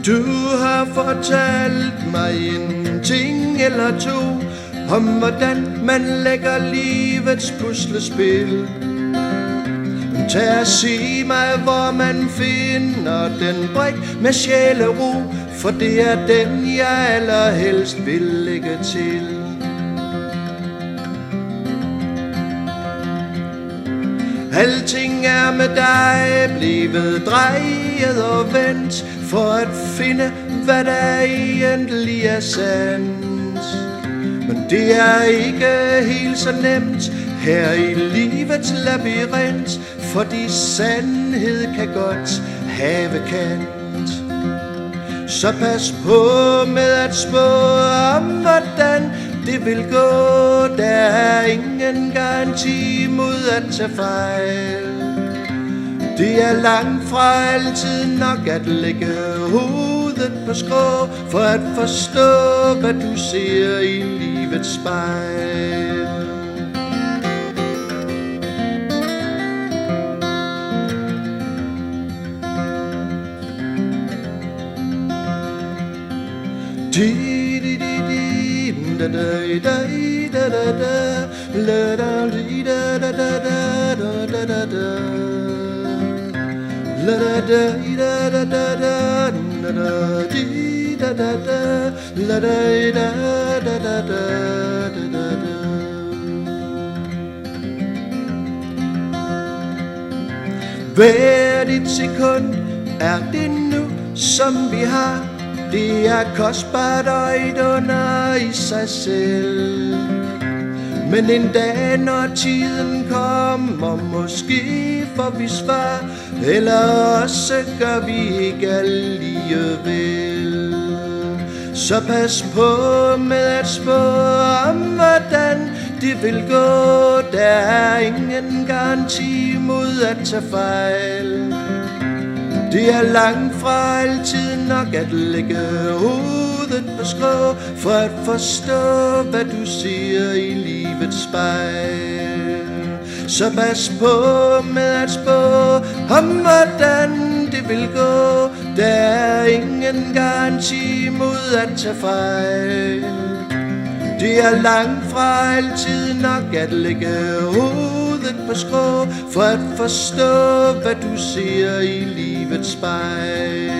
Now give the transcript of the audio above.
Du har fortalt mig en ting eller to om hvordan man lægger livets puslespil. Tag og sig mig, hvor man finder den brik med sjælero, for det er den, jeg allerhelst vil lægge til. Alting er med dig blevet drejet og vendt, for at finde, hvad der egentlig er sandt. Men det er ikke helt så nemt her i livets labyrint, fordi sandhed kan godt have kant. Så pas på med at spå om, hvordan det vil gå. Der er ingen garanti mod at tage fejl. Det er langt fra altid nok at lægge hovedet på skrå, for at forstå, hvad du ser i livets spejl. Hvert et sekund er det nu, som vi har. Det er kostbart og et under i sig selv. Men en dag, når tiden kommer, måske får vi svar, eller også gør vi ikke alligevel. Så pas på med at spå om, hvordan det vil gå. Der er ingen garanti mod at tage fejl. Det er langt fra altid nok at lægge hovedet på skrå, for at forstå, hvad du ser i livets spejl. Så pas på med at spå om, hvordan det vil gå. Der er ingen garanti mod at tage fejl. Det er langt fra altid nok at lægge hovedet på skrå, for at forstå, hvad du ser i livets spejl.